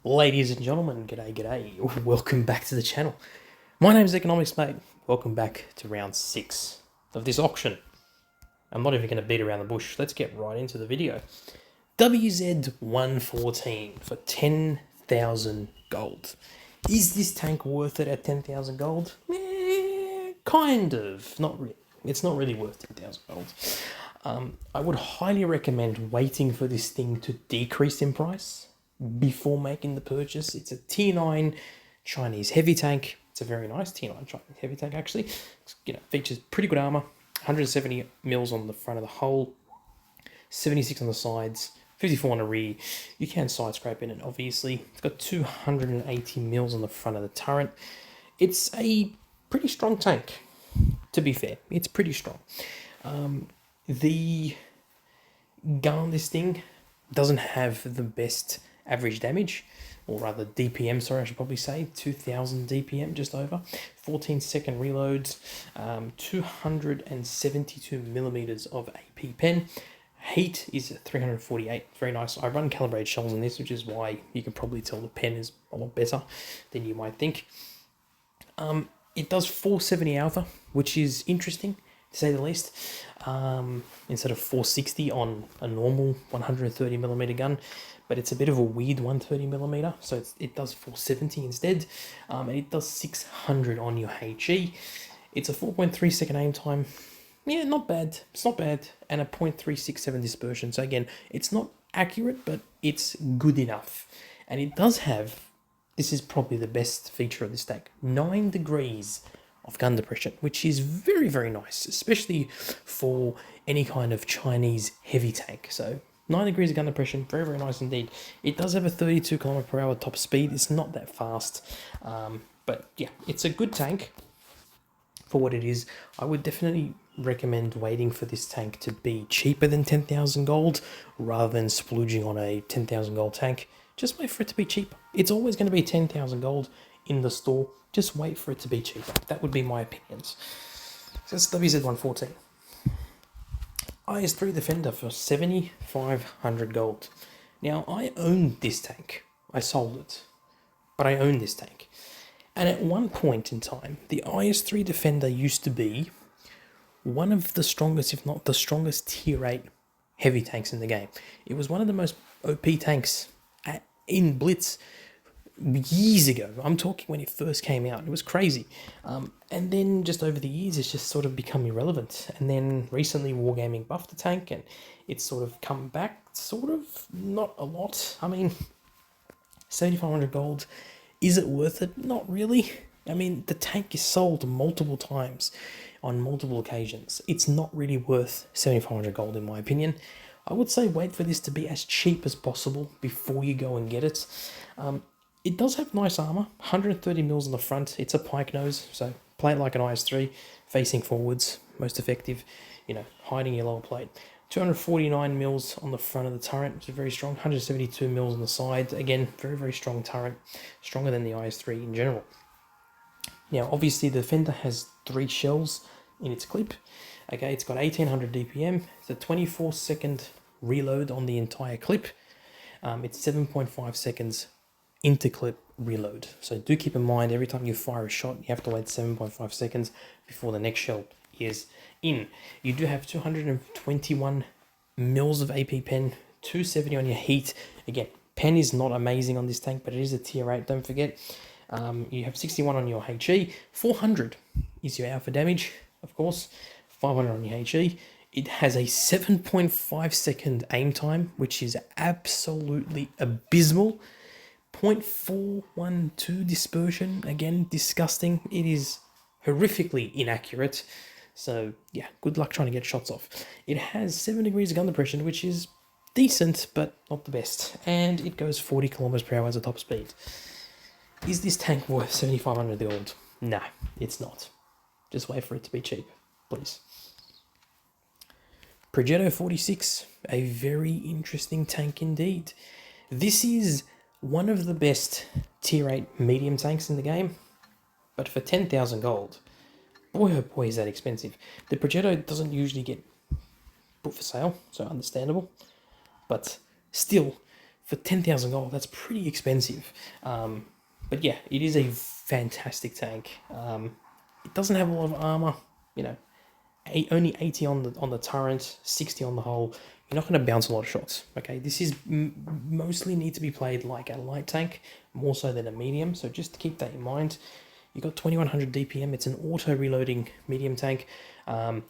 Ladies and gentlemen, g'day. Welcome back to the channel. My name is Economics Mate. Welcome back to round 6 of this auction. I'm not even going to beat around the bush. Let's get right into the video. WZ114 for 10,000 gold. Is this tank worth it at 10,000 gold? Kind of. Not really. It's not really worth 10,000 gold. I would highly recommend waiting for this thing to decrease in price before making the purchase. It's a tier 9 Chinese heavy tank. It's a very nice tier 9 Chinese heavy tank actually. Features pretty good armor, 170 mils on the front of the hull, 76 on the sides, 54 on the rear. You can side scrape in it obviously. It's got 280 mils on the front of the turret. It's a pretty strong tank, to be fair. It's pretty strong. The gun on this thing doesn't have the best average damage, or rather DPM, sorry, I should probably say, 2000 DPM, just over, 14-second reloads, 272 millimeters of AP pen. Heat is at 348, very nice. I run calibrated shells on this, which is why you can probably tell the pen is a lot better than you might think. It does 470 alpha, which is interesting, to say the least, instead of 460 on a normal 130 millimeter gun. But it's a bit of a weird 130 millimeter, so it does 470 instead, and it does 600 on your HE. It's a 4.3 second aim time. Yeah, not bad. It's not bad, and a 0.367 dispersion. So again, it's not accurate, but it's good enough. And it does have, this is probably the best feature of this tank, 9 degrees of gun depression, which is very, very nice, especially for any kind of Chinese heavy tank. So 9 degrees of gun depression, very, very nice indeed. It does have a 32 km/h top speed. It's not that fast, but yeah, it's a good tank for what it is. I would definitely recommend waiting for this tank to be cheaper than 10,000 gold rather than splooging on a 10,000 gold tank. Just wait for it to be cheaper. It's always going to be 10,000 gold in the store. Just wait for it to be cheaper. That would be my opinions. So that's WZ114. IS-3 Defender for 7,500 gold. Now, I owned this tank. I sold it, but I owned this tank. And at one point in time, the IS-3 Defender used to be one of the strongest, if not the strongest, tier 8 heavy tanks in the game. It was one of the most OP tanks in Blitz years ago. I'm talking when it first came out. It was crazy. And then just over the years, it's just sort of become irrelevant. And then recently, Wargaming buffed the tank, and it's sort of come back, sort of, not a lot. I mean, 7,500 gold, is it worth it? Not really. I mean, the tank is sold multiple times on multiple occasions. It's not really worth 7,500 gold, in my opinion. I would say wait for this to be as cheap as possible before you go and get it. It does have nice armor, 130 mils on the front. It's a pike nose, so play it like an IS-3, facing forwards, most effective, hiding your lower plate. 249 mils on the front of the turret, which is very strong. 172 mils on the side. Again, very, very strong turret, stronger than the IS-3 in general. Now, obviously, the Defender has 3 shells in its clip. Okay, it's got 1800 DPM. It's a 24-second reload on the entire clip. It's 7.5 seconds interclip reload. So do keep in mind, every time you fire a shot, you have to wait 7.5 seconds before the next shell is in. You do have 221 mils of AP pen, 270 on your heat. Again, pen is not amazing on this tank, but it is a tier 8, don't forget. You have 61 on your HE, 400 is your alpha damage, of course, 500 on your HE. It has a 7.5 second aim time, which is absolutely abysmal. 0.412 dispersion, again, disgusting. It is horrifically inaccurate. So, yeah, good luck trying to get shots off. It has 7 degrees of gun depression, which is decent, but not the best. And it goes 40 km/h as a top speed. Is this tank worth 7,500 gold? Nah, it's not. Just wait for it to be cheap, please. Progetto 46, a very interesting tank indeed. This is one of the best tier 8 medium tanks in the game, but for 10,000 gold, boy oh boy is that expensive. The Progetto doesn't usually get put for sale, so understandable, but still, for 10,000 gold, that's pretty expensive. But yeah, it is a fantastic tank. It doesn't have a lot of armor, you know, only 80 on the turret, 60 on the hull. You're not going to bounce a lot of shots, okay? This is mostly need to be played like a light tank, more so than a medium, so just keep that in mind. You got 2100 DPM, it's an auto-reloading medium tank. What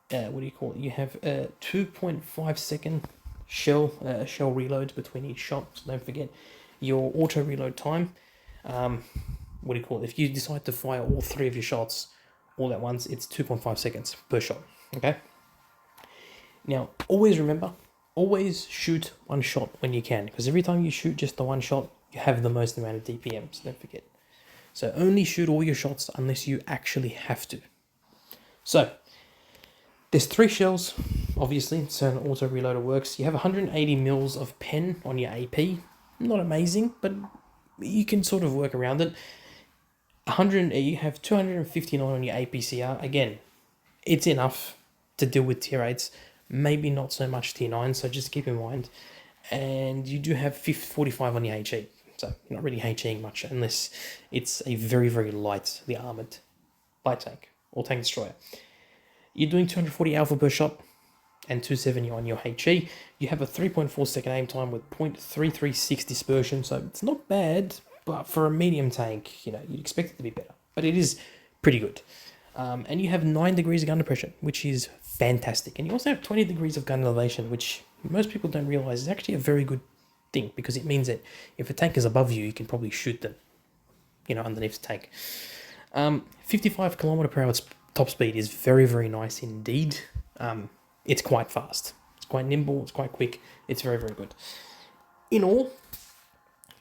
do you call it? You have a 2.5 second shell reload between each shot, so don't forget your auto-reload time. What do you call it? If you decide to fire all 3 of your shots all at once, it's 2.5 seconds per shot, okay? Now, always remember, always shoot 1 shot when you can, because every time you shoot just the 1 shot, you have the most amount of DPM, so don't forget. So only shoot all your shots unless you actually have to. So, there's 3 shells, obviously, so an auto-reloader works. You have 180 mils of pen on your AP. Not amazing, but you can sort of work around it. You have 259 on your APCR. Again, it's enough to deal with tier 8s. Maybe not so much tier 9, so just keep in mind. And you do have 45 on your HE. So you're not really HEing much unless it's a very, very lightly armoured light tank or tank destroyer. You're doing 240 alpha per shot and 270 on your HE. You have a 3.4 second aim time with 0.336 dispersion, so it's not bad, but for a medium tank, you know, you'd expect it to be better. But it is pretty good. And you have 9 degrees of gun depression, which is fantastic. And you also have 20 degrees of gun elevation, which most people don't realize is actually a very good thing, because it means that if a tank is above you, you can probably shoot them, you know, underneath the tank. 55 kilometer per hour top speed is very, very nice indeed. It's quite fast. It's quite nimble. It's quite quick. It's very, very good.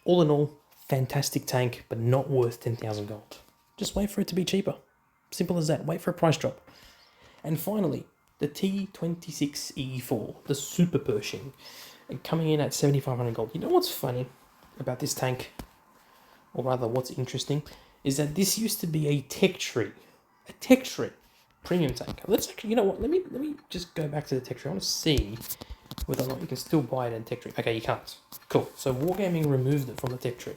All in all, fantastic tank, but not worth 10,000 gold. Just wait for it to be cheaper. Simple as that. Wait for a price drop. And finally, the T26E4, the Super Pershing, coming in at 7,500 gold. You know what's funny about this tank, or rather what's interesting, is that this used to be a tech tree premium tank. Let's actually, you know what, let me just go back to the tech tree. I want to see whether or not you can still buy it in tech tree. Okay, you can't. Cool. So Wargaming removed it from the tech tree.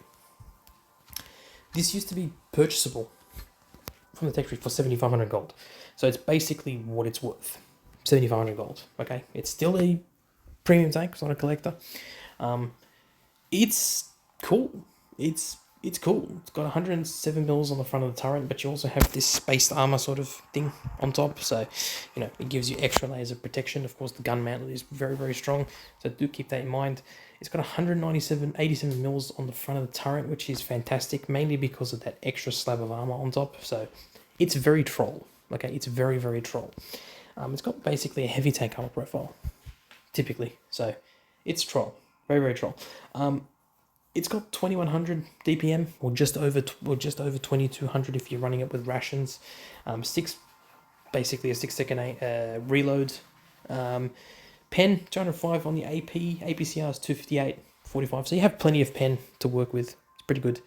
This used to be purchasable from the tech tree for 7,500 gold. So it's basically what it's worth. 7,500 gold. Okay, it's still a premium tank. It's not a collector. It's cool. It's cool. It's got 107 mils on the front of the turret, but you also have this spaced armor sort of thing on top. So, you know, it gives you extra layers of protection. Of course, the gun mantle is very, very strong. So do keep that in mind. It's got 87 mils on the front of the turret, which is fantastic, mainly because of that extra slab of armor on top. So it's very troll. Okay, it's very, very troll. It's got basically a heavy tank armor profile, typically. So it's troll. Very, very troll. It's got 2100 DPM, or just over 2200 if you're running it with rations. Basically a 6 second reload. Pen 205 on the AP. APCR is 258, 45. So you have plenty of pen to work with. It's pretty good.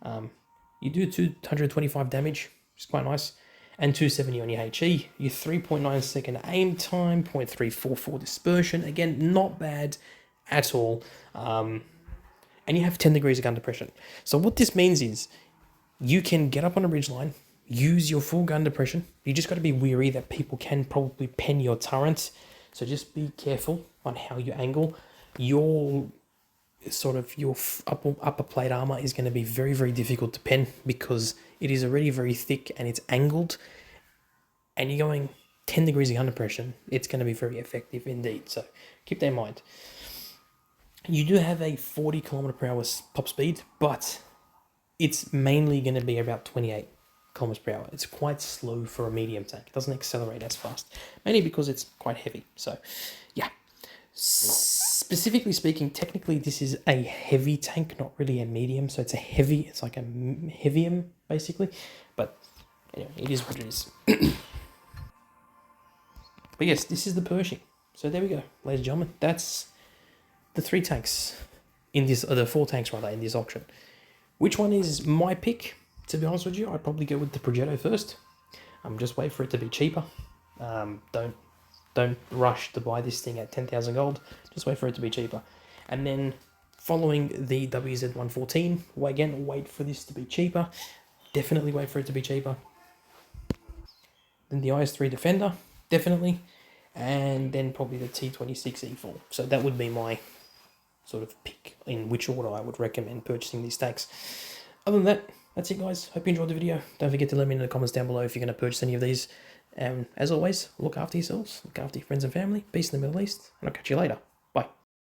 You do 225 damage, which is quite nice, and 270 on your HE. Your 3.9 second aim time, 0.344 dispersion. Again, not bad at all. And you have 10 degrees of gun depression. So what this means is you can get up on a ridgeline, use your full gun depression. You just got to be wary that people can probably pen your turret. So just be careful on how you angle. Your upper plate armor is going to be very, very difficult to pen because it is already very thick and it's angled. And you're going 10 degrees of gun depression. It's going to be very effective indeed. So keep that in mind. You do have a 40 kilometer per hour top speed, but it's mainly going to be about 28 kilometers per hour. It's quite slow for a medium tank. It doesn't accelerate as fast, mainly because it's quite heavy. So, yeah. Specifically speaking, technically this is a heavy tank, not really a medium. So it's like a heavium, basically. But anyway, it is what it is. But yes, this is the Pershing. So there we go, ladies and gentlemen. That's the 3 tanks in this, the 4 tanks rather, in this auction. Which one is my pick? To be honest with you, I'd probably go with the Progetto first. Just wait for it to be cheaper. Don't rush to buy this thing at 10,000 gold. Just wait for it to be cheaper. And then following the WZ114. Again, wait for this to be cheaper. Definitely wait for it to be cheaper. Then the IS-3 Defender, definitely. And then probably the T26E4. So that would be my sort of pick in which order I would recommend purchasing these stacks. Other than that, that's it, guys. Hope you enjoyed the video. Don't forget to let me know in the comments down below if you're going to purchase any of these. And as always, look after yourselves, look after your friends and family. Peace in the Middle East, and I'll catch you later.